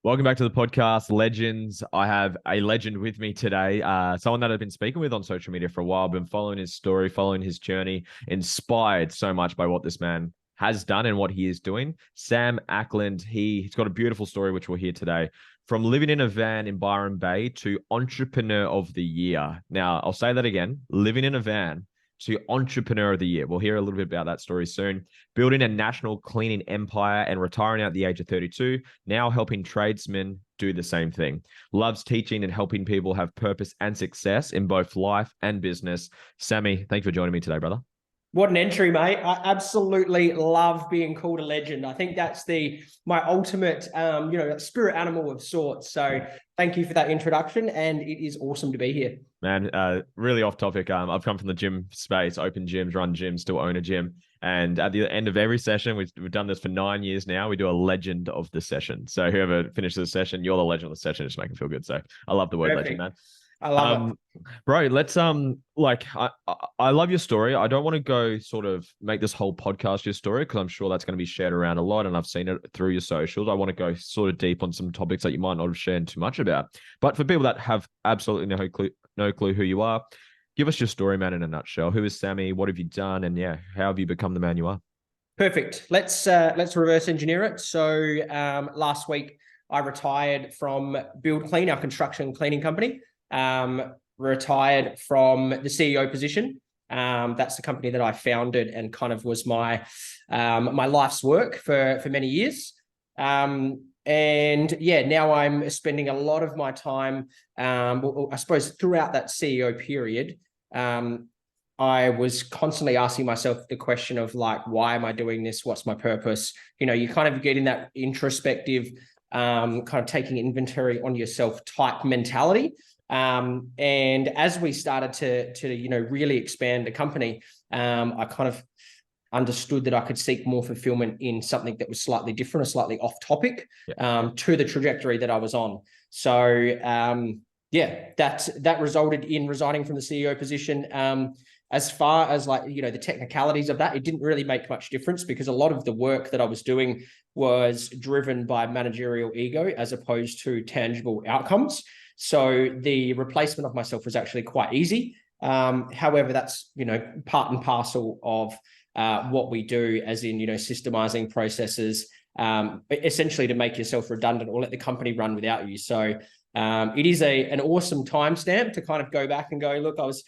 Welcome back to the podcast, Legends. I have a legend with me today, someone that I've been speaking with on social media for a while, been following his story, following his journey, inspired so much by what this man has done and what he is doing. Sam Ackland, he's got a beautiful story, which we'll hear today. From living in a van in Byron Bay to Entrepreneur of the Year. Now, I'll say that again, living in a van to Entrepreneur of the Year. We'll hear a little bit about that story soon. Building a national cleaning empire and retiring at the age of 32, now helping tradesmen do the same thing. Loves teaching and helping people have purpose and success in both life and business. Sammy, thank you for joining me today, brother. What an entry, mate. I absolutely love being called a legend. I think that's my ultimate, spirit animal of sorts. So thank you for that introduction. And it is awesome to be here. Man, really off topic. I've come from the gym space, open gyms, run gyms, still own a gym. And at the end of every session, we've done this for 9 years now. We do a legend of the session. So whoever finishes the session, you're the legend of the session. Just make them feel good. So I love the word legend, man. I love it. Bro, let's I love your story. I don't want to go sort of make this whole podcast your story because I'm sure that's going to be shared around a lot and I've seen it through your socials. I want to go sort of deep on some topics that you might not have shared too much about. But for people that have absolutely no clue who you are, give us your story, man, in a nutshell. Who is Sammy? What have you done? And yeah, how have you become the man you are? Perfect. Let's reverse engineer it. So last week I retired from Build Clean, our construction cleaning company. Retired from the CEO position. That's the company that I founded and kind of was my life's work for many years. And yeah, now I'm spending a lot of my time, I suppose throughout that CEO period, I was constantly asking myself the question of like, why am I doing this? What's my purpose? You know, you kind of get in that introspective, kind of taking inventory on yourself type mentality. And as we started to really expand the company, I kind of understood that I could seek more fulfillment in something that was slightly different or slightly off topic, to the trajectory that I was on. So, that resulted in resigning from the CEO position. As far as the technicalities of that, it didn't really make much difference because a lot of the work that I was doing was driven by managerial ego as opposed to tangible outcomes. So the replacement of myself was actually quite easy. However, that's, part and parcel of what we do as in, systemizing processes, essentially to make yourself redundant or let the company run without you. So it is an awesome timestamp to kind of go back and go, look, I was,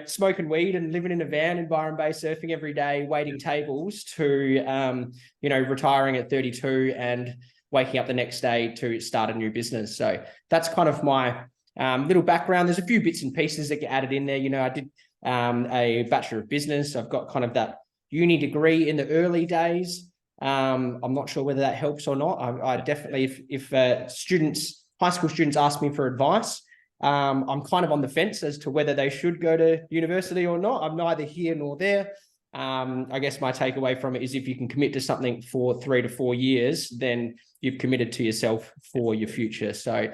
smoking weed and living in a van in Byron Bay, surfing every day, waiting tables to, retiring at 32 and waking up the next day to start a new business. So that's kind of my little background. There's a few bits and pieces that get added in there. I did a Bachelor of Business. I've got kind of that uni degree in the early days. I'm not sure whether that helps or not. I definitely, if high school students ask me for advice, I'm kind of on the fence as to whether they should go to university or not. I'm neither here nor there. I guess my takeaway from it is if you can commit to something for 3 to 4 years, then you've committed to yourself for your future. So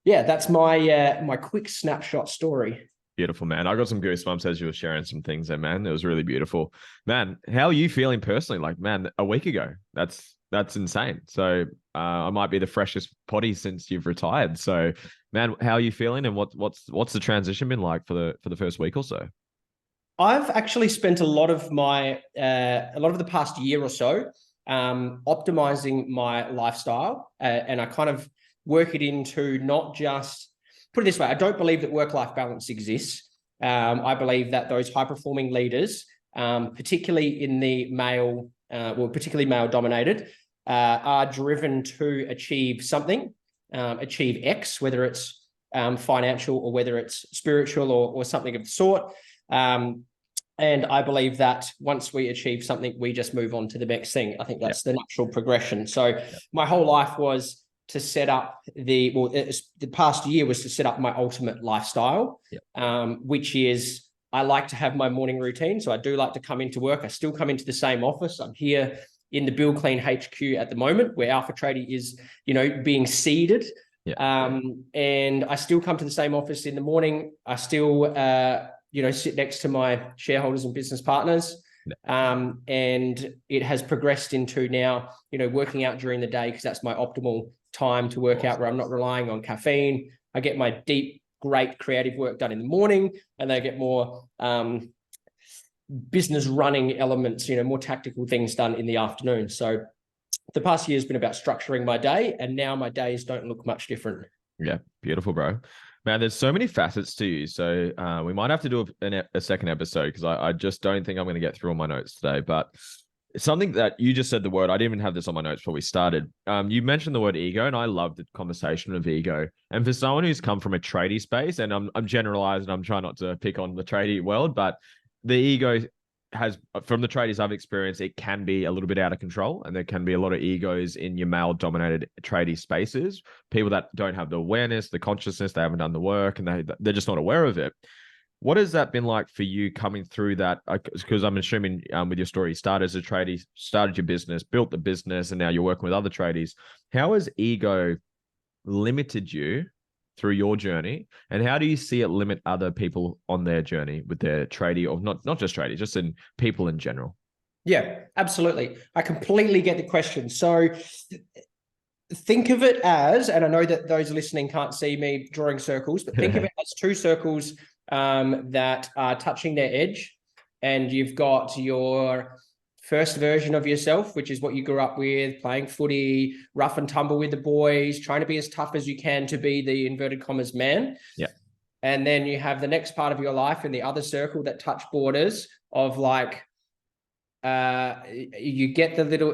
yeah, that's my quick snapshot story. Beautiful, man. I got some goosebumps as you were sharing some things there, man. It was really beautiful. Man, how are you feeling personally? Like, man, a week ago, that's insane. So I might be the freshest potty since you've retired. So man, how are you feeling? And what's the transition been like for the first week or so? I've actually spent a lot of the past year or so optimizing my lifestyle, and I kind of work it into not just, put it this way, I don't believe that work-life balance exists. I believe that those high-performing leaders, particularly in the particularly male-dominated, are driven to achieve something, achieve X, whether it's financial or whether it's spiritual or something of the sort. And I believe that once we achieve something, we just move on to the next thing. I think that's the natural progression. So my whole life was to set up the past year was to set up my ultimate lifestyle, which is I like to have my morning routine. So I do like to come into work. I still come into the same office. I'm here in the Build Clean HQ at the moment where Alpha Trading is, being seeded. And I still come to the same office in the morning. I still sit next to my shareholders and business partners. And it has progressed into now, working out during the day because that's my optimal time to work out, where I'm not relying on caffeine. I get my deep, great creative work done in the morning, and they get more business running elements, more tactical things done in the afternoon. So the past year has been about structuring my day, and now my days don't look much different. Yeah, beautiful, bro. Man, there's so many facets to you. So we might have to do a second episode, because I just don't think I'm going to get through all my notes today. But something that you just said the word, I didn't even have this on my notes before we started. You mentioned the word ego, and I love the conversation of ego. And for someone who's come from a tradie space, and I'm generalizing, I'm trying not to pick on the tradie world, but the ego has, from the tradies I've experienced, it can be a little bit out of control, and there can be a lot of egos in your male dominated tradie spaces. People that don't have the awareness, the consciousness, they haven't done the work, and they're just not aware of it. What has that been like for you coming through that? Because I'm assuming with your story, you started as a tradie, started your business, built the business, and now you're working with other tradies. How has ego limited you through your journey, and how do you see it limit other people on their journey with their tradie, or not just tradie, just in people in general? Yeah, absolutely. I completely get the question. So think of it as, and I know that those listening can't see me drawing circles, but think of it as two circles that are touching their edge, and you've got your first version of yourself, which is what you grew up with, playing footy, rough and tumble with the boys, trying to be as tough as you can to be the inverted commas man. Yeah. And then you have the next part of your life in the other circle that touch borders of like, you get a little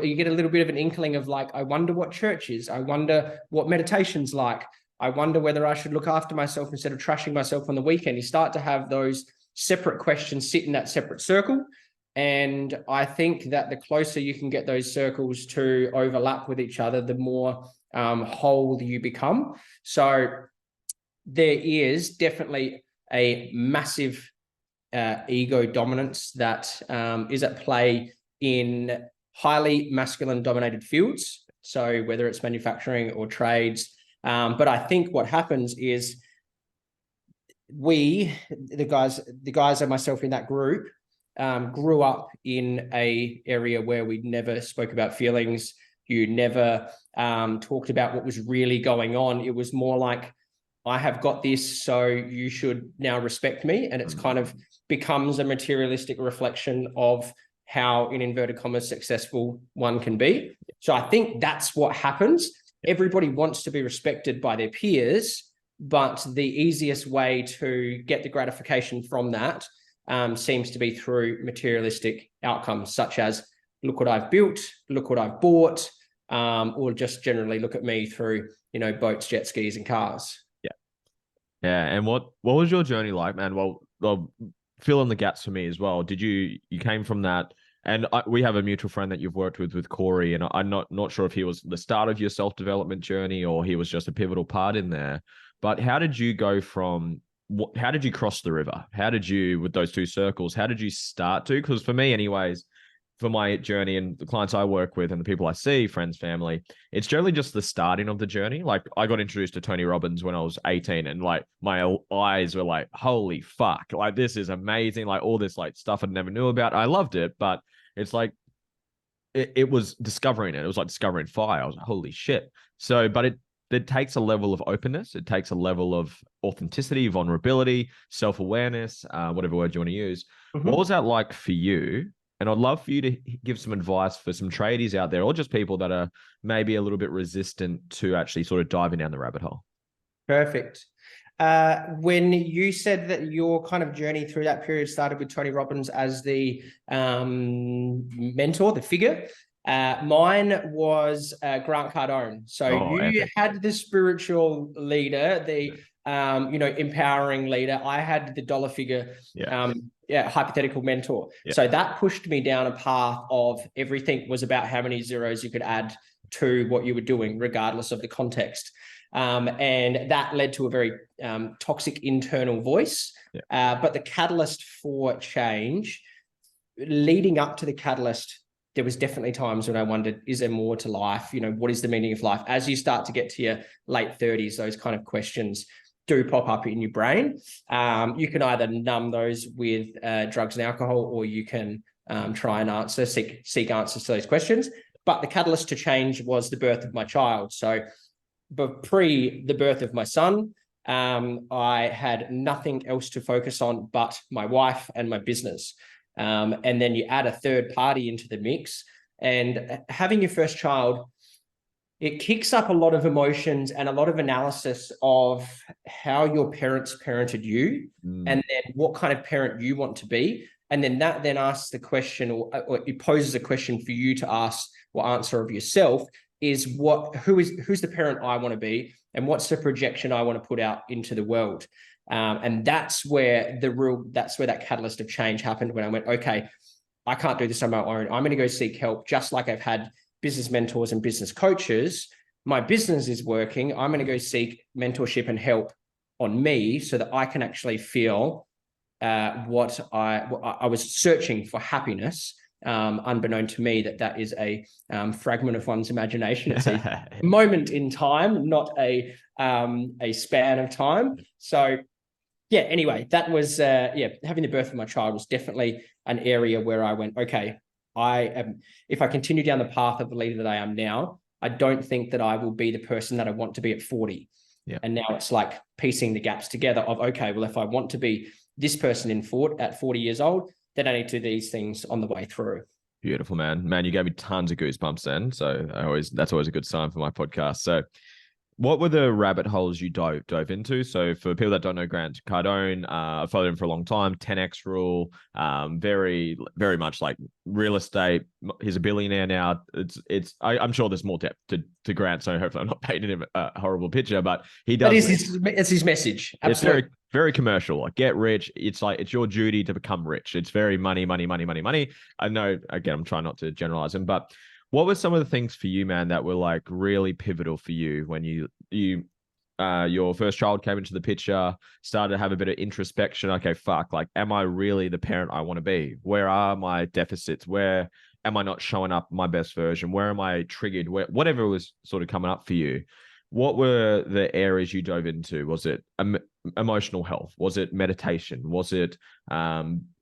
bit of an inkling of like, I wonder what church is. I wonder what meditation's like. I wonder whether I should look after myself instead of trashing myself on the weekend. You start to have those separate questions sit in that separate circle. And I think that the closer you can get those circles to overlap with each other, the more whole you become. So there is definitely a massive ego dominance that is at play in highly masculine dominated fields. So whether it's manufacturing or trades. But I think what happens is the guys and myself in that group, grew up in a area where we never spoke about feelings. You never talked about what was really going on. It was more like, I have got this, so you should now respect me. And it's kind of becomes a materialistic reflection of how, in inverted commas, successful one can be. So I think that's what happens. Everybody wants to be respected by their peers, but the easiest way to get the gratification from that seems to be through materialistic outcomes, such as look what I've built, look what I've bought, or just generally look at me through, boats, jet skis, and cars. Yeah. And what was your journey like, man? Well, fill in the gaps for me as well. You came from that, and we have a mutual friend that you've worked with Corey, and I'm not sure if he was the start of your self-development journey or he was just a pivotal part in there. But how did you go from how did you cross the river? How did you, with those two circles, how did you start to? Because for me, anyways, for my journey and the clients I work with and the people I see, friends, family, it's generally just the starting of the journey. Like, I got introduced to Tony Robbins when I was 18, and like my eyes were like, holy fuck, like this is amazing. Like all this like stuff I never knew about. I loved it, but it's like, it was discovering it. It was like discovering fire. I was like, holy shit. So, but it takes a level of openness. It takes a level of authenticity, vulnerability, self-awareness, whatever word you want to use. Mm-hmm. What was that like for you? And I'd love for you to give some advice for some tradies out there, or just people that are maybe a little bit resistant to actually sort of diving down the rabbit hole. Perfect. When you said that your kind of journey through that period started with Tony Robbins as the mentor, the figure, mine was Grant Cardone. So you had the spiritual leader, the empowering leader. I had the dollar figure, hypothetical mentor. Yeah. So that pushed me down a path of everything was about how many zeros you could add to what you were doing, regardless of the context. And that led to a very toxic internal voice. Yeah. But the catalyst for change, leading up to the catalyst, there was definitely times when I wondered, is there more to life? What is the meaning of life? As you start to get to your late 30s, those kind of questions do pop up in your brain. You can either numb those with drugs and alcohol, or you can try and seek answers to those questions. But the catalyst to change was the birth of my child. So but pre the birth of my son, I had nothing else to focus on but my wife and my business. And then you add a third party into the mix, and having your first child, it kicks up a lot of emotions and a lot of analysis of how your parents parented you, and then what kind of parent you want to be. And then that then asks the question, or it poses a question for you to ask or answer of yourself, is who's the parent I want to be, and what's the projection I want to put out into the world. And that's where that catalyst of change happened, when I went, okay, I can't do this on my own. I'm going to go seek help, just like I've had business mentors and business coaches. My business is working. I'm going to go seek mentorship and help on me, so that I can actually feel what I was searching for, happiness, unbeknown to me that is a fragment of one's imagination. It's a moment in time, not a span of time. So yeah, anyway, that was having the birth of my child was definitely an area where I went, okay, if I continue down the path of the leader that I am now, I don't think that I will be the person that I want to be at 40. Yeah. And now it's like piecing the gaps together of, okay, well, if I want to be this person at 40 years old, then I need to do these things on the way through. Beautiful, man. Man, you gave me tons of goosebumps then. So that's always a good sign for my podcast. So what were the rabbit holes you dove into? So for people that don't know Grant Cardone, I've followed him for a long time. 10x rule, very, very much like real estate. He's a billionaire now. I'm sure there's more depth to Grant. So hopefully I'm not painting him a horrible picture, but he does. It's his message. Absolutely. It's very, very commercial. Like, get rich. It's like, it's your duty to become rich. It's very money, money, money, money, money. I know, again, I'm trying not to generalize him, but what were some of the things for you, man, that were like really pivotal for you when your first child came into the picture, started to have a bit of introspection? Okay, fuck, like, am I really the parent I want to be? Where are my deficits? Where am I not showing up my best version? Where am I triggered? Whatever was sort of coming up for you, what were the areas you dove into? Was it emotional health? Was it meditation? Was it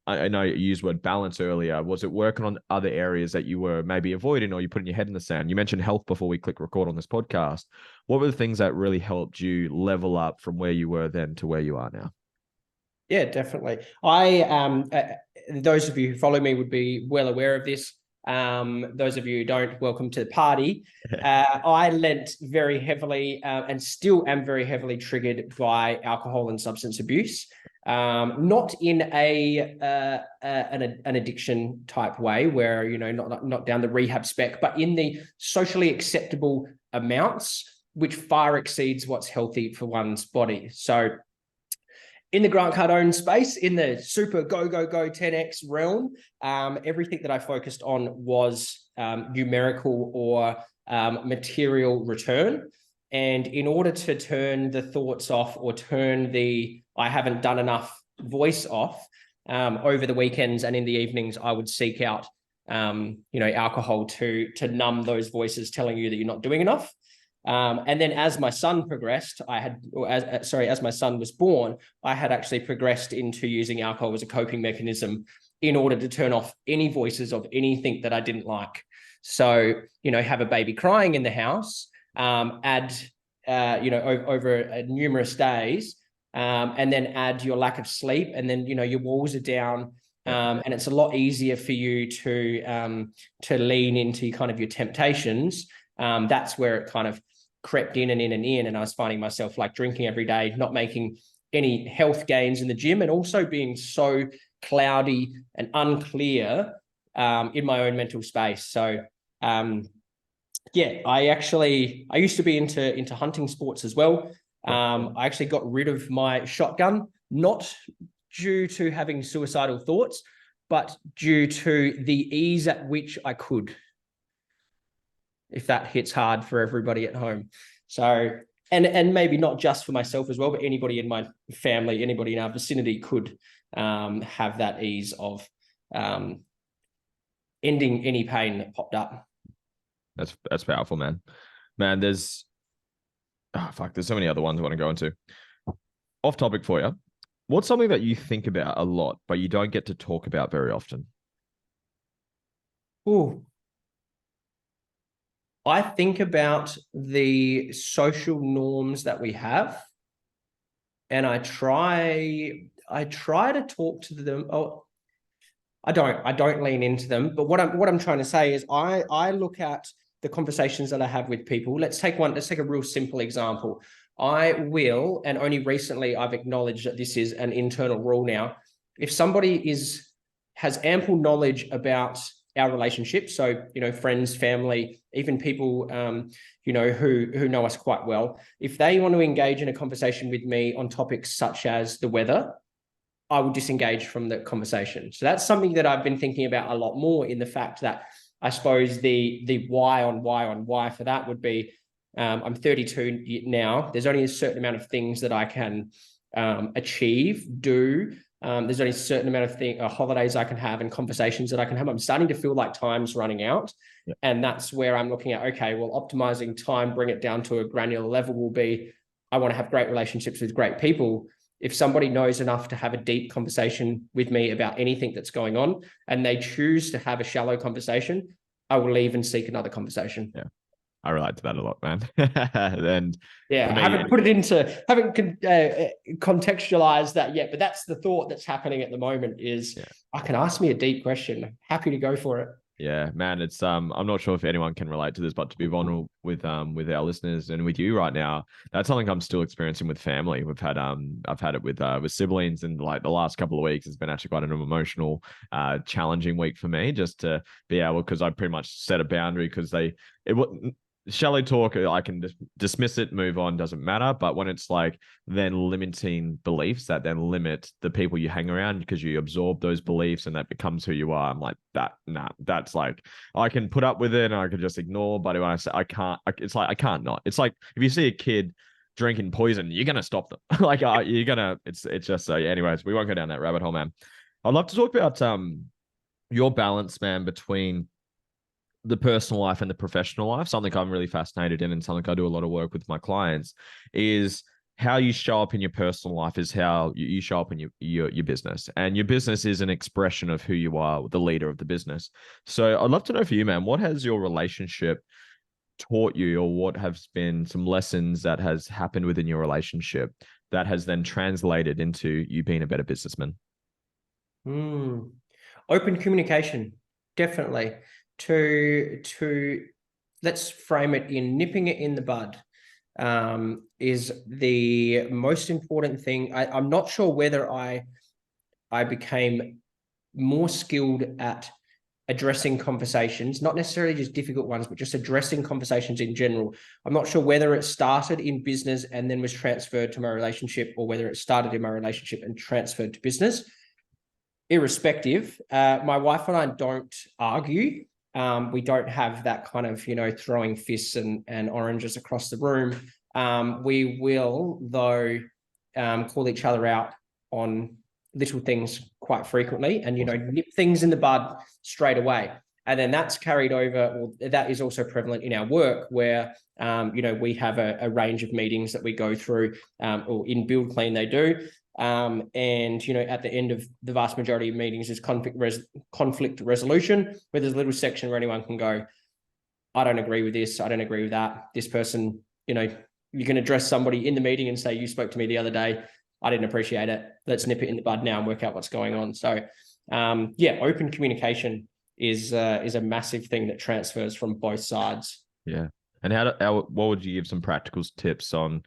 I know you used the word balance earlier. Was it working on other areas that you were maybe avoiding, or you putting your head in the sand? You mentioned health before we click record on this podcast. What were the things that really helped you level up from where you were then to where you are now? Yeah, definitely. Those of you who follow me would be well aware of this. Those of you who don't, welcome to the party. I lent very heavily and still am very heavily triggered by alcohol and substance abuse. Not in an addiction type way where, not down the rehab spec, but in the socially acceptable amounts, which far exceeds what's healthy for one's body. So in the Grant Cardone space, in the super go 10x realm, everything that I focused on was numerical or material return. And in order to turn the thoughts off, or turn the I haven't done enough voice off, over the weekends and in the evenings, I would seek out alcohol to numb those voices telling you that you're not doing enough. And then as my son progressed, as my son was born, I had actually progressed into using alcohol as a coping mechanism in order to turn off any voices of anything that I didn't like. So, have a baby crying in the house, over numerous days, and then add your lack of sleep, and then, your walls are down. And it's a lot easier for you to lean into kind of your temptations. That's where it kind of crept in, and I was finding myself like drinking every day, not making any health gains in the gym, and also being so cloudy and unclear in my own mental space. So I used to be into hunting sports as well. I actually got rid of my shotgun, not due to having suicidal thoughts, but due to the ease at which I could, if that hits hard for everybody at home. So, and maybe not just for myself as well, but anybody in my family, anybody in our vicinity could have that ease of ending any pain that popped up. That's powerful, man. Man, there's so many other ones I want to go into. Off topic for you. What's something that you think about a lot, but you don't get to talk about very often? Ooh. I think about the social norms that we have, and I try to talk to them. Oh, I don't lean into them. But what I'm trying to say is I look at the conversations that I have with people. Let's take a real simple example. I will, and only recently I've acknowledged that this is an internal rule now. If somebody has ample knowledge about our relationship, so friends, family, even people who know us quite well, if they want to engage in a conversation with me on topics such as the weather, I will disengage from the conversation. So that's something that I've been thinking about a lot more, in the fact that I suppose the why for that would be, I'm 32 now. There's only a certain amount of things that I can achieve, do. There's only a certain amount of holidays I can have and conversations that I can have. I'm starting to feel like time's running out. Yeah. And that's where I'm looking at, okay, well, optimizing time, bring it down to a granular level will be, I want to have great relationships with great people. If somebody knows enough to have a deep conversation with me about anything that's going on, and they choose to have a shallow conversation, I will leave and seek another conversation. Yeah. I relate to that a lot, man. And yeah, for I me, haven't contextualized that yet, but that's the thought that's happening at the moment is, yeah. I can ask me a deep question. I'm happy to go for it. Yeah, man, it's I'm not sure if anyone can relate to this, but to be vulnerable with our listeners and with you right now, that's something I'm still experiencing with family. I've had it with siblings, and like the last couple of weeks has been actually quite an emotional, challenging week for me, just to be able, because I pretty much set a boundary, because it shallow talk, I can dismiss it, move on, doesn't matter. But when it's like then limiting beliefs that then limit the people you hang around, because you absorb those beliefs and that becomes who you are, I'm like, that's like, I can put up with it and I can just ignore. But when I say I can't, it's like, I can't not. It's like if you see a kid drinking poison, you're gonna stop them. Like you're gonna. It's just so. Yeah, anyways, we won't go down that rabbit hole, man. I'd love to talk about your balance, man, between the personal life and the professional life. Something I'm really fascinated in, and something I do a lot of work with my clients, is how you show up in your personal life is how you show up in your business, and your business is an expression of who you are, the leader of the business. So I'd love to know for you, man, what has your relationship taught you, or what has been some lessons that has happened within your relationship that has then translated into you being a better businessman? Open communication, definitely. To let's frame it in nipping it in the bud, is the most important thing. I'm not sure whether I became more skilled at addressing conversations, not necessarily just difficult ones, but just addressing conversations in general. I'm not sure whether it started in business and then was transferred to my relationship, or whether it started in my relationship and transferred to business. Irrespective, my wife and I don't argue. We don't have that kind of, throwing fists and oranges across the room. We will, though, call each other out on little things quite frequently, and, nip things in the bud straight away. And then that's carried over, well, that is also prevalent in our work, where, we have a range of meetings that we go through, or in Build Clean they do. And, at the end of the vast majority of meetings is conflict resolution, where there's a little section where anyone can go, I don't agree with this. I don't agree with that. This person, you can address somebody in the meeting and say, you spoke to me the other day. I didn't appreciate it. Let's nip it in the bud now and work out what's going on. So, open communication is a massive thing that transfers from both sides. Yeah. And what would you give some practical tips on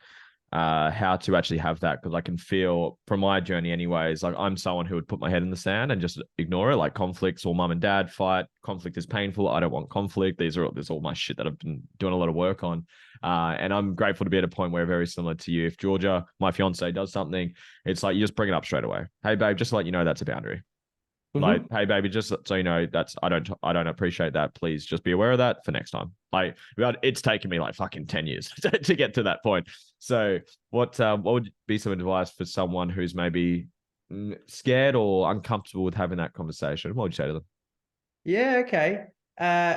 how to actually have that? Because I can feel from my journey anyways, like I'm someone who would put my head in the sand and just ignore it. Like conflicts, or mum and dad fight, conflict is painful, I don't want conflict. There's all my shit that I've been doing a lot of work on, and I'm grateful to be at a point where, very similar to you, if Georgia, my fiance, does something, it's like you just bring it up straight away. Hey babe, just to let you know that's a boundary. Like, hey baby, just so you know, that's I don't appreciate that. Please just be aware of that for next time. Like, it's taken me like fucking 10 years to get to that point. So what would be some advice for someone who's maybe scared or uncomfortable with having that conversation? What would you say to them? Yeah, okay.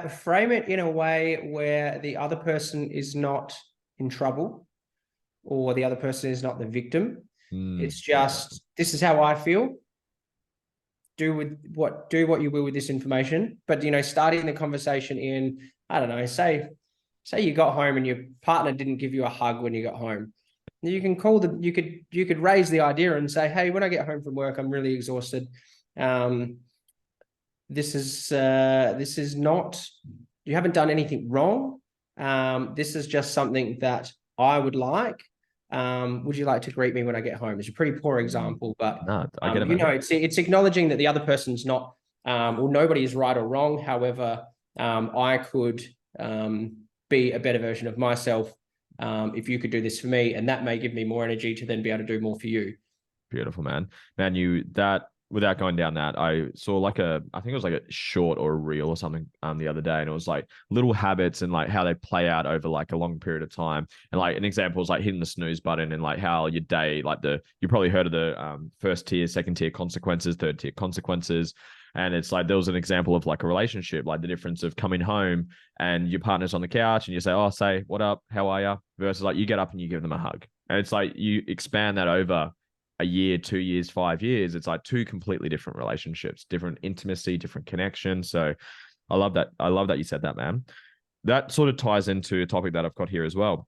Frame it in a way where the other person is not in trouble, or the other person is not the victim. It's just, this is how I feel. Do what you will with this information. But, starting the conversation in, I don't know, say say you got home and your partner didn't give you a hug when you got home. You can call them, you could raise the idea and say, hey, when I get home from work, I'm really exhausted. This is not, you haven't done anything wrong. This is just something that I would like. Would you like to greet me when I get home? It's a pretty poor example, but No, I get it, you man. know, it's acknowledging that the other person's not, well, nobody is right or wrong. However, I could be a better version of myself if you could do this for me, and that may give me more energy to then be able to do more for you. Beautiful, man. Man, without going down that, I saw like I think it was like a short or a reel or something the other day, and it was like little habits and like how they play out over like a long period of time. And like an example is like hitting the snooze button and like how your day, like you probably heard of the first tier, second tier consequences, third tier consequences. And it's like there was an example of like a relationship, like the difference of coming home and your partner's on the couch and you say, oh, say, what up? How are you? Versus like you get up and you give them a hug. And it's like you expand that over a year, 2 years, 5 years. It's like two completely different relationships, different intimacy, different connection. So I love that. I love that you said that, man. That sort of ties into a topic that I've got here as well.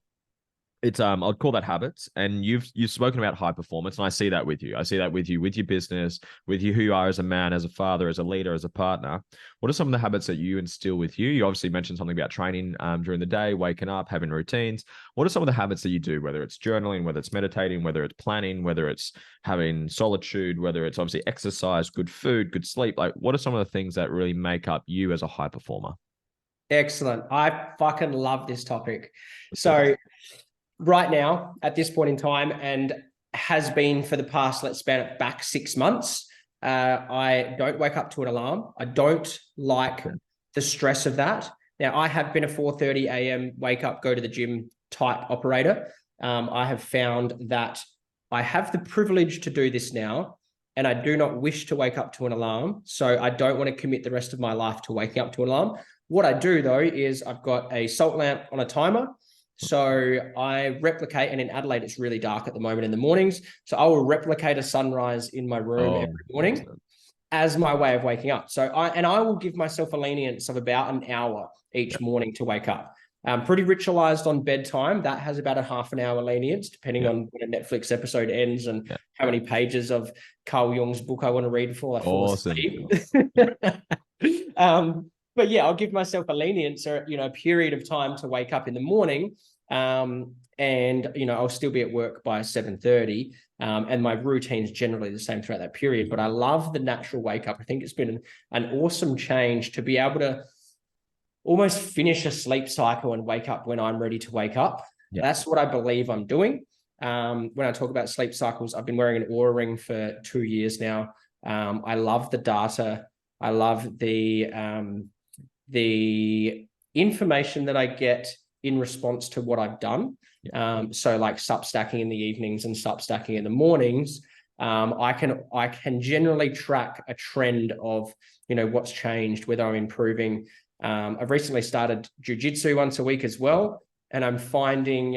It's I'd call that habits, and you've spoken about high performance, and I see that with you. I see that with you, with your business, with you who you are as a man, as a father, as a leader, as a partner. What are some of the habits that you instill with you? You obviously mentioned something about training during the day, waking up, having routines. What are some of the habits that you do, whether it's journaling, whether it's meditating, whether it's planning, whether it's having solitude, whether it's obviously exercise, good food, good sleep? Like, what are some of the things that really make up you as a high performer? Excellent. I fucking love this topic. So right now, at this point in time, and has been for the past, let's span it back 6 months, I don't wake up to an alarm. I don't like the stress of that. Now, I have been a 4:30 a.m. wake up, go to the gym type operator. I have found that I have the privilege to do this now, and I do not wish to wake up to an alarm. So I don't want to commit the rest of my life to waking up to an alarm. What I do, though, is I've got a salt lamp on a timer. So I replicate, and in Adelaide, it's really dark at the moment in the mornings. So I will replicate a sunrise in my room every morning as my way of waking up. So I will give myself a lenience of about an hour each morning to wake up. I'm pretty ritualized on bedtime. That has about a half an hour lenience, depending on when a Netflix episode ends and how many pages of Carl Jung's book I want to read before I fall asleep. But yeah, I'll give myself a lenience or, a period of time to wake up in the morning. And, I'll still be at work by 7:30. And my routine's generally the same throughout that period. But I love the natural wake up. I think it's been an awesome change to be able to almost finish a sleep cycle and wake up when I'm ready to wake up. Yeah. That's what I believe I'm doing. When I talk about sleep cycles, I've been wearing an Oura ring for 2 years now. I love the data. I love the information that I get in response to what I've done. So like sup stacking in the evenings and sup stacking in the mornings, I can generally track a trend of, what's changed, whether I'm improving. I've recently started jiu-jitsu once a week as well. And I'm finding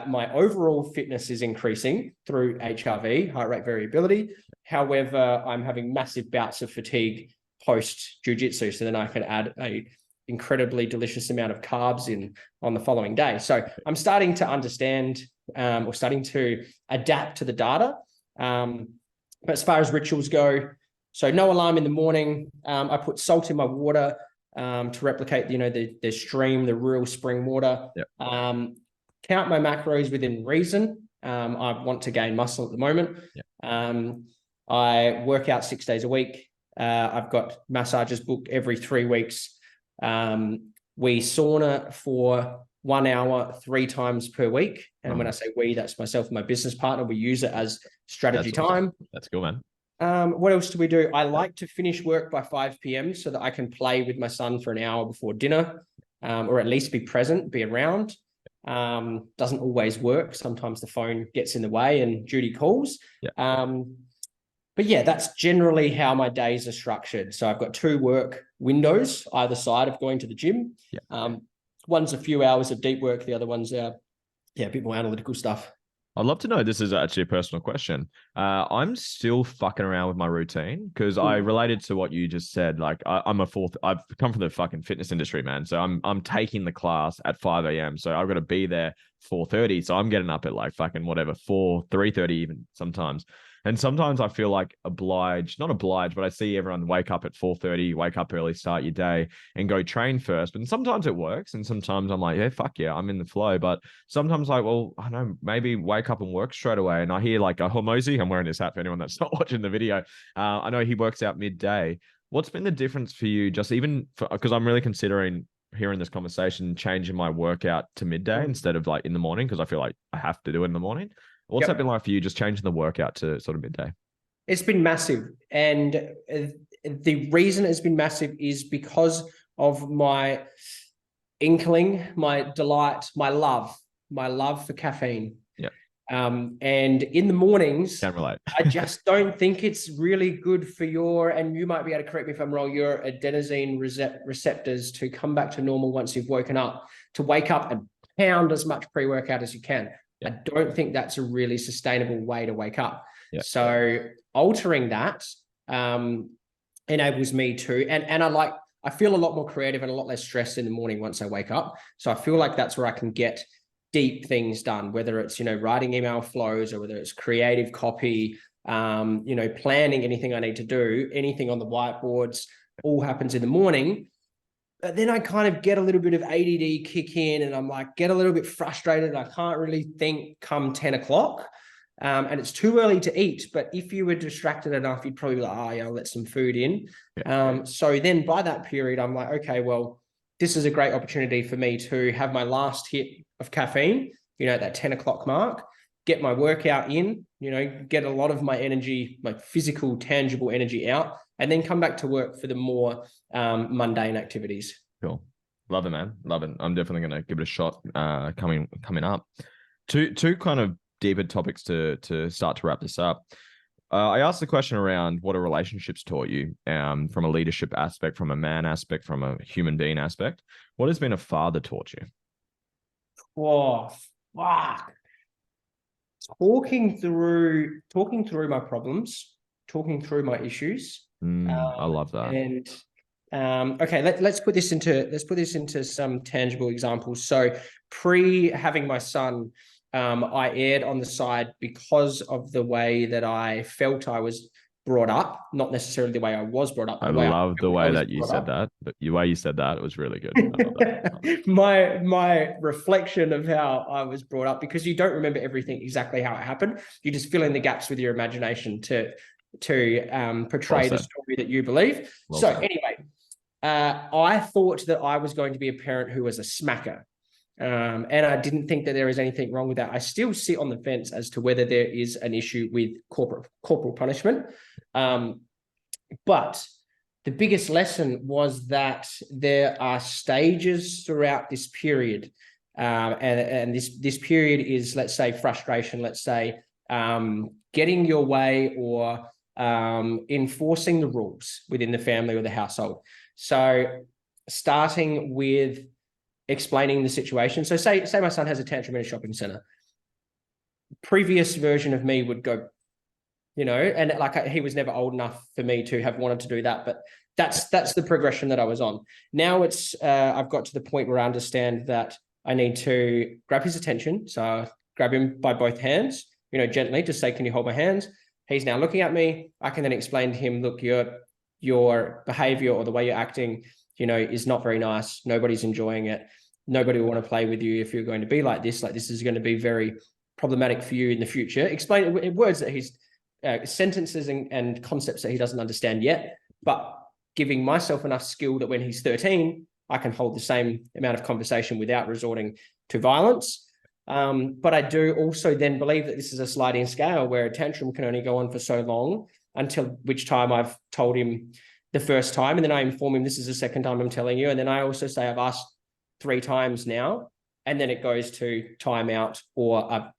my overall fitness is increasing through HRV, heart rate variability. However, I'm having massive bouts of fatigue post jiu-jitsu. So then I can add a incredibly delicious amount of carbs in on the following day. So I'm starting to understand or starting to adapt to the data. But as far as rituals go, so no alarm in the morning. I put salt in my water to replicate, the stream, the real spring water. Yep. Count my macros within reason. I want to gain muscle at the moment. Yep. I work out 6 days a week. I've got massages booked every 3 weeks. We sauna for 1 hour 3 times per week. And when I say we, that's myself and my business partner. We use it as strategy time. That's cool, man. What else do we do? I like to finish work by 5 p.m. so that I can play with my son for an hour before dinner, or at least be present, be around. Doesn't always work. Sometimes the phone gets in the way and duty calls. Yeah. But yeah, that's generally how my days are structured. So I've got 2 work windows either side of going to the gym. Yeah. One's a few hours of deep work. The other one's a bit more analytical stuff. I'd love to know. This is actually a personal question. I'm still fucking around with my routine because I related to what you just said. Like I'm a fourth. I've come from the fucking fitness industry, man. So I'm taking the class at 5 a.m. So I've got to be there 4:30. So I'm getting up at like fucking whatever 3:30 even sometimes. And sometimes I feel like not obliged, but I see everyone wake up at 4:30, wake up early, start your day, and go train first. But sometimes it works, and sometimes I'm like, yeah, fuck yeah, I'm in the flow. But sometimes like, well, I don't know, maybe wake up and work straight away. And I hear like a Hormozy, I'm wearing this hat for anyone that's not watching the video. I know he works out midday. What's been the difference for you, just even for, because I'm really considering hearing this conversation, changing my workout to midday instead of like in the morning, because I feel like I have to do it in the morning. What's that been like for you, just changing the workout to sort of midday? It's been massive. And the reason it's been massive is because of my inkling, my delight, my love for caffeine. Yeah. And in the mornings, Can't relate. I just don't think it's really good for your, and you might be able to correct me if I'm wrong, your adenosine receptors to come back to normal once you've woken up, to wake up and pound as much pre-workout as you can. I don't think that's a really sustainable way to wake up. So altering that enables me to, and I feel a lot more creative and a lot less stressed in the morning once I wake up. So I feel like that's where I can get deep things done, whether it's, writing email flows or whether it's creative copy, planning anything I need to do, anything on the whiteboards, all happens in the morning. But then I kind of get a little bit of ADD kick in and I'm like, get a little bit frustrated. I can't really think come 10 o'clock. And it's too early to eat. But if you were distracted enough, you'd probably be like, oh, yeah, I'll let some food in. So then by that period, I'm like, okay, well, this is a great opportunity for me to have my last hit of caffeine, at that 10 o'clock mark, get my workout in, get a lot of my energy, my physical, tangible energy out, and then come back to work for the more mundane activities. Cool. Love it, man. Love it. I'm definitely going to give it a shot coming up. Two kind of deeper topics to start to wrap this up. I asked the question around what are relationships taught you from a leadership aspect, from a man aspect, from a human being aspect. What has been a father taught you? Oh, fuck. Talking through my problems, talking through my issues. I love that. And okay, let's put this into some tangible examples. So pre having my son, I erred on the side because of the way that I felt I was brought up, not necessarily the way I was brought up. I love the way that you said that. But the way you said that, it was really good. My reflection of how I was brought up, because you don't remember everything exactly how it happened. You just fill in the gaps with your imagination to portray the story that you believe. Anyway, I thought that I was going to be a parent who was a smacker. And I didn't think that there is anything wrong with that. I still sit on the fence as to whether there is an issue with corporal punishment. But the biggest lesson was that there are stages throughout this period. And this period is, let's say, frustration, let's say, getting your way or enforcing the rules within the family or the household. So starting with explaining the situation. So say my son has a tantrum in a shopping center. Previous version of me would go, and like he was never old enough for me to have wanted to do that, but that's the progression that I was on. Now it's I've got to the point where I understand that I need to grab his attention. So I grab him by both hands, gently to say, can you hold my hands? He's now looking at me. I can then explain to him, look, your behavior or the way you're acting, is not very nice. Nobody's enjoying it. Nobody will want to play with you if you're going to be like this. Like, this is going to be very problematic for you in the future. Explain in words that he's sentences and concepts that he doesn't understand yet, but giving myself enough skill that when he's 13, I can hold the same amount of conversation without resorting to violence. But I do also then believe that this is a sliding scale where a tantrum can only go on for so long, until which time I've told him the first time, and then I inform him this is the second time I'm telling you, and then I also say I've asked 3 times now, and then it goes to timeout, or I've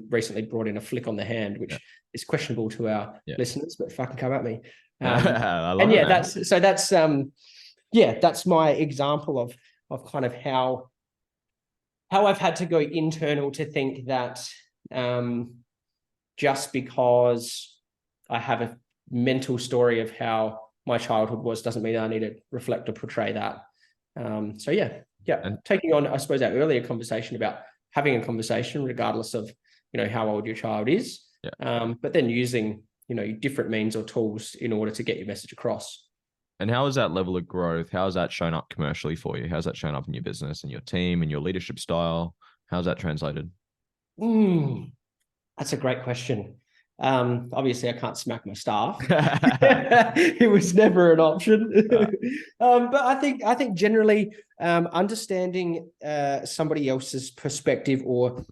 recently brought in a flick on the hand, which is questionable to our listeners, but fucking come at me. That's my example of kind of how I've had to go internal to think that just because I have a mental story of how my childhood was doesn't mean I need to reflect or portray that. So yeah. And taking on, I suppose, our earlier conversation about having a conversation regardless of, how old your child is, but then using, different means or tools in order to get your message across. And how is that level of growth? How has that shown up commercially for you? How's that shown up in your business and your team and your leadership style? How's that translated? That's a great question. Obviously I can't smack my staff. It was never an option. But I think generally understanding somebody else's perspective, or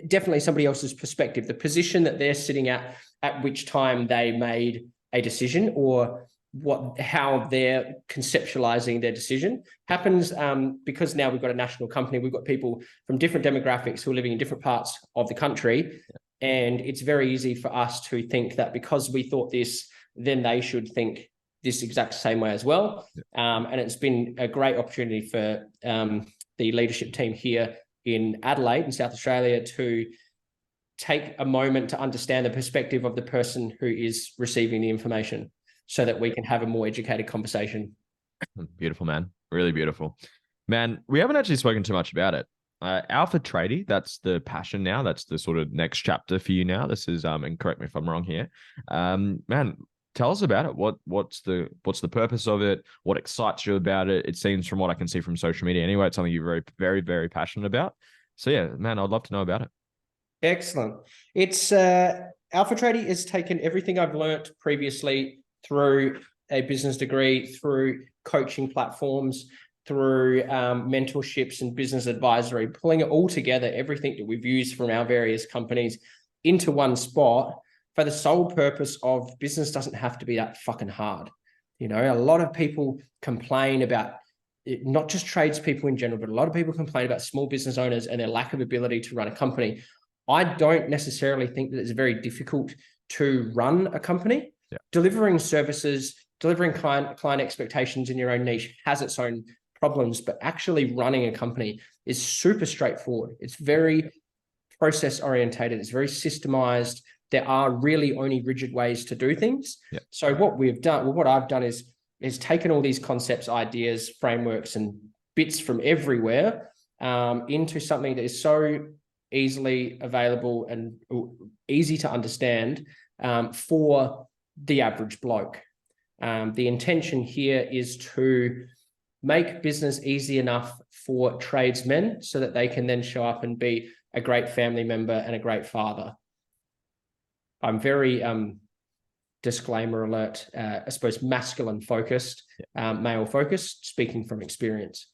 definitely somebody else's perspective, the position that they're sitting at which time they made a decision, or how they're conceptualizing their decision happens, because now we've got a national company, we've got people from different demographics who are living in different parts of the country. And it's very easy for us to think that because we thought this, then they should think this exact same way as well. And it's been a great opportunity for the leadership team here in Adelaide in South Australia to take a moment to understand the perspective of the person who is receiving the information, so that we can have a more educated conversation. Beautiful, man. Really beautiful. Man, we haven't actually spoken too much about it. Alpha Tradie, that's the passion now. That's the sort of next chapter for you now. This is, and correct me if I'm wrong here. Man, tell us about it. What's the purpose of it? What excites you about it? It seems, from what I can see from social media anyway, it's something you're very, very, very passionate about. So yeah, man, I'd love to know about it. Excellent. It's Alpha Tradie has taken everything I've learned previously through a business degree, through coaching platforms, through mentorships and business advisory, pulling it all together, everything that we've used from our various companies into one spot, for the sole purpose of business doesn't have to be that fucking hard. A lot of people complain about it, not just tradespeople in general, but a lot of people complain about small business owners and their lack of ability to run a company. I don't necessarily think that it's very difficult to run a company. Delivering services, delivering client expectations in your own niche has its own problems, but actually running a company is super straightforward. It's very process orientated. It's very systemized. There are really only rigid ways to do things. So what I've done is taken all these concepts, ideas, frameworks, and bits from everywhere into something that is so easily available and easy to understand for the average bloke. The intention here is to make business easy enough for tradesmen so that they can then show up and be a great family member and a great father. I'm very disclaimer alert, I suppose masculine focused, male focused, speaking from experience.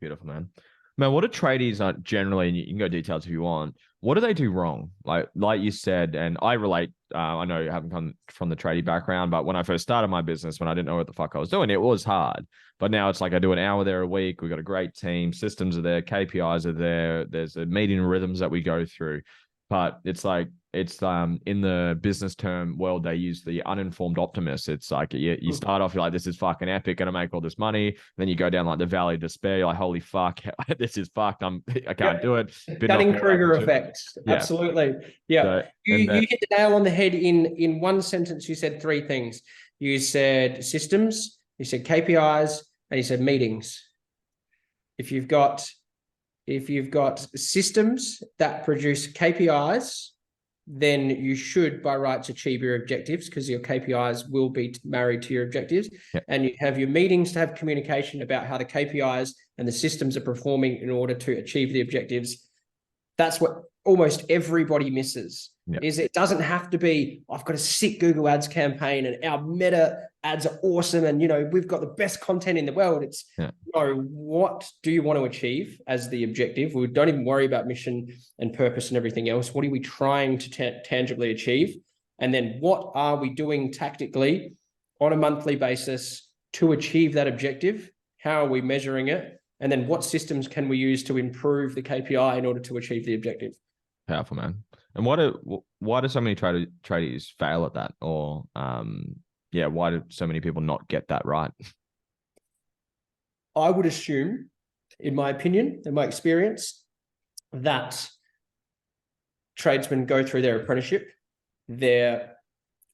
Beautiful, man. Man, what do tradies generally, and you can go details if you want, what do they do wrong? Like you said, and I relate, I know you haven't come from the tradie background, but when I first started my business, when I didn't know what the fuck I was doing, it was hard. But now it's like I do an hour there a week. We've got a great team. Systems are there. KPIs are there. There's a meeting rhythms that we go through. But it's like, it's in the business term world, they use the uninformed optimist. It's like you start off, you're like, this is fucking epic, gonna make all this money. Then you go down like the valley of despair. You're like, holy fuck, this is fucked. I can't do it. Dunning-Kruger effect. Absolutely. Yeah. So, you hit the nail on the head in one sentence. You said three things. You said systems, you said KPIs, and you said meetings. If you've got systems that produce KPIs, then you should by rights achieve your objectives, because your KPIs will be married to your objectives. And you have your meetings to have communication about how the KPIs and the systems are performing in order to achieve the objectives. That's what almost everybody misses. Is it doesn't have to be, I've got a sick Google Ads campaign and our meta ads are awesome and we've got the best content in the world. It's what do you want to achieve as the objective? We don't even worry about mission and purpose and everything else. What are we trying to tangibly achieve? And then what are we doing tactically on a monthly basis to achieve that objective? How are we measuring it? And then what systems can we use to improve the KPI in order to achieve the objective? Powerful, man. And why do so many tradies fail at that? Or why do so many people not get that right? I would assume, in my opinion, in my experience, that tradesmen go through their apprenticeship, their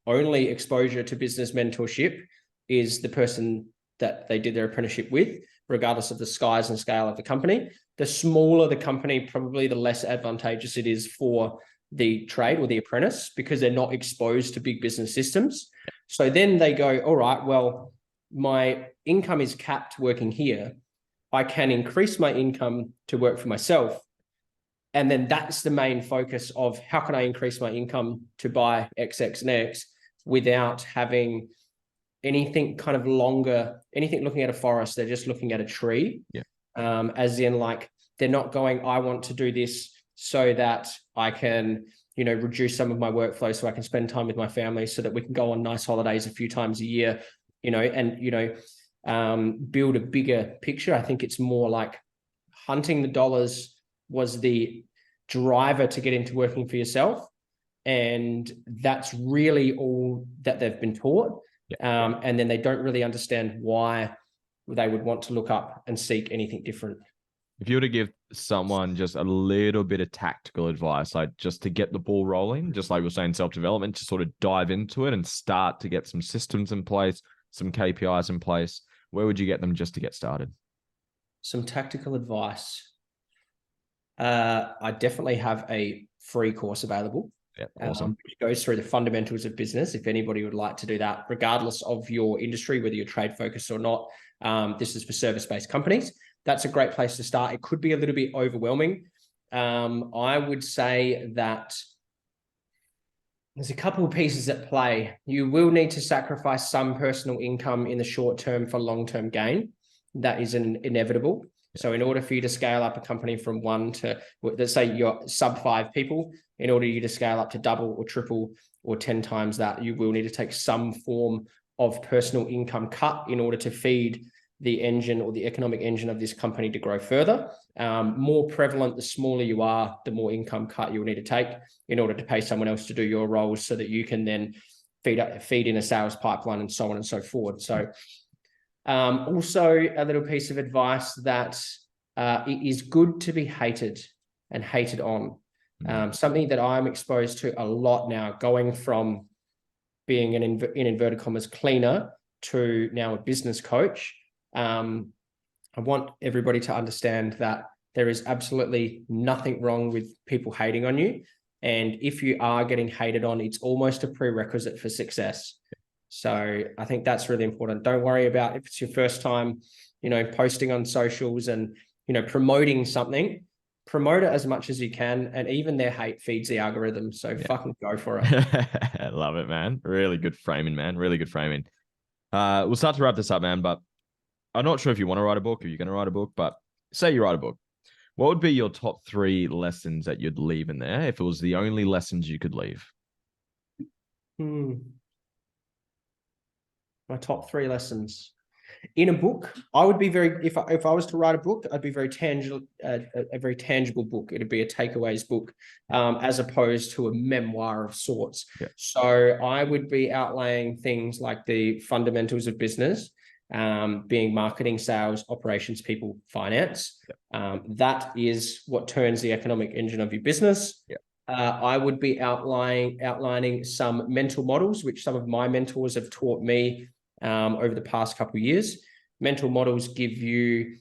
only exposure to business mentorship is the person that they did their apprenticeship with, regardless of the size and scale of the company. The smaller the company, probably the less advantageous it is for the trade or the apprentice, because they're not exposed to big business systems. So then they go, all right, well, my income is capped working here. I can increase my income to work for myself. And then that's the main focus of how can I increase my income to buy X, X, and X without having anything kind of longer, anything looking at a forest. They're just looking at a tree. Yeah. As in, like, they're not going, I want to do this so that I can, reduce some of my workflow so I can spend time with my family, so that we can go on nice holidays a few times a year, and, build a bigger picture. I think it's more like hunting the dollars was the driver to get into working for yourself. And that's really all that they've been taught. Yeah. And then they don't really understand why they would want to look up and seek anything different. If you were to give someone just a little bit of tactical advice, like just to get the ball rolling, just like we're saying, self-development, to sort of dive into it and start to get some systems in place, some KPIs in place, where would you get them just to get started? Some tactical advice. I definitely have a free course available. Yeah, awesome. Which goes through the fundamentals of business. If anybody would like to do that, regardless of your industry, whether you're trade focused or not, this is for service-based companies. That's a great place to start. It could be a little bit overwhelming. I would say that there's a couple of pieces at play. You will need to sacrifice some personal income in the short term for long-term gain. That is inevitable. So in order for you to scale up a company from 1 to, let's say you're sub 5 people, in order for you to scale up to double or triple or 10 times that, you will need to take some form of personal income cut in order to feed the engine or the economic engine of this company to grow further. More prevalent, the smaller you are, the more income cut you'll need to take in order to pay someone else to do your roles, so that you can then feed in a sales pipeline and so on and so forth. So also a little piece of advice that it is good to be hated and hated on. Something that I'm exposed to a lot now, going from being an in inverted commas cleaner to now a business coach. I want everybody to understand that there is absolutely nothing wrong with people hating on you. And if you are getting hated on, it's almost a prerequisite for success. So I think that's really important. Don't worry about if it's your first time, posting on socials and, promoting something. Promote it as much as you can. And even their hate feeds the algorithm. So fucking go for it. I love it, man. Really good framing, man. Really good framing. We'll start to wrap this up, man. But I'm not sure if you want to write a book, or you're going to write a book, but say you write a book. What would be your top 3 lessons that you'd leave in there if it was the only lessons you could leave? My top 3 lessons. In a book, I would be if I was to write a book, I'd be very tangible, a very tangible book. It'd be a takeaways book, as opposed to a memoir of sorts. Yeah. So I would be outlaying things like the fundamentals of business, being marketing, sales, operations, people, finance. Yeah. That is what turns the economic engine of your business. Yeah. I would be outlining some mental models, which some of my mentors have taught me over the past couple of years. Mental models give you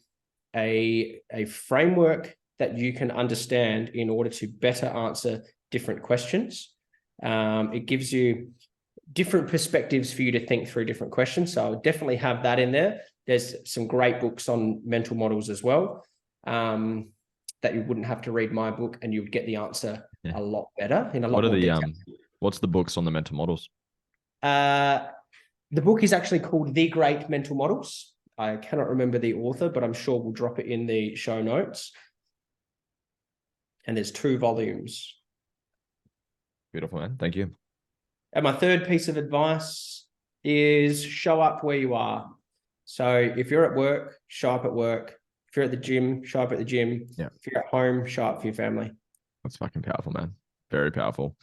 a framework that you can understand in order to better answer different questions. It gives you different perspectives for you to think through different questions. So I'll definitely have that in there. There's some great books on mental models as well, that you wouldn't have to read my book and you would get the answer a lot better in a lot more detail. What's the books on the mental models? The book is actually called The Great Mental Models. I cannot remember the author, but I'm sure we'll drop it in the show notes. And there's 2 volumes. Beautiful, man. Thank you. And my third piece of advice is show up where you are. So if you're at work, show up at work. If you're at the gym, show up at the gym. Yeah. If you're at home, show up for your family. That's fucking powerful, man. Very powerful.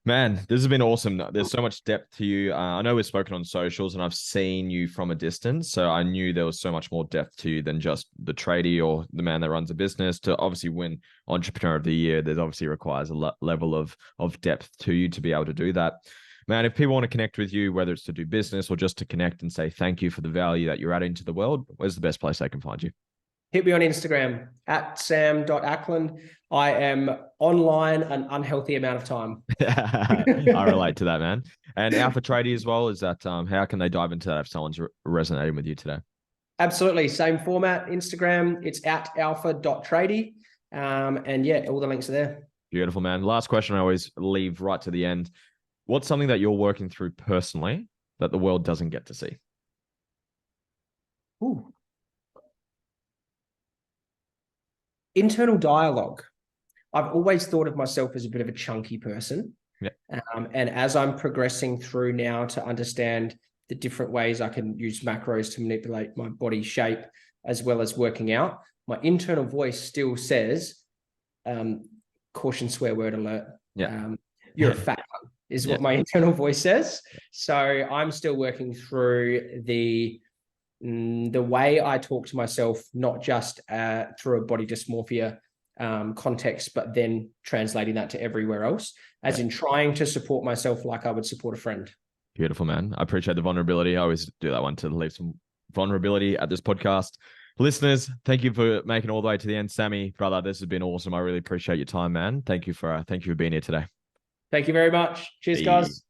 Man, this has been awesome. There's so much depth to you. I know we've spoken on socials and I've seen you from a distance. So I knew there was so much more depth to you than just the tradie or the man that runs a business. To obviously win Entrepreneur of the Year, there's obviously requires a level of depth to you to be able to do that. Man, if people want to connect with you, whether it's to do business or just to connect and say thank you for the value that you're adding to the world, where's the best place they can find you? Hit me on Instagram at sam.ackland. I am online an unhealthy amount of time. I relate to that, man. And Alpha Tradie as well, is that how can they dive into that if someone's resonating with you today? Absolutely. Same format. Instagram, it's at alpha.tradie. And yeah, all the links are there. Beautiful, man. Last question I always leave right to the end. What's something that you're working through personally that the world doesn't get to see? Ooh. Internal dialogue. I've always thought of myself as a bit of a chunky person. Yeah. And as I'm progressing through now to understand the different ways I can use macros to manipulate my body shape, as well as working out, my internal voice still says, caution, swear word alert. Yeah. You're a fat one, is what my internal voice says. So I'm still working through the way I talk to myself, not just through a body dysmorphia context, but then translating that to everywhere else, as in trying to support myself like I would support a friend. Beautiful, man. I appreciate the vulnerability. I always do that one to leave some vulnerability at this podcast. Listeners, thank you for making it all the way to the end. Sammy, brother, this has been awesome. I really appreciate your time, man. Thank you for being here today. Thank you very much. Cheers, guys.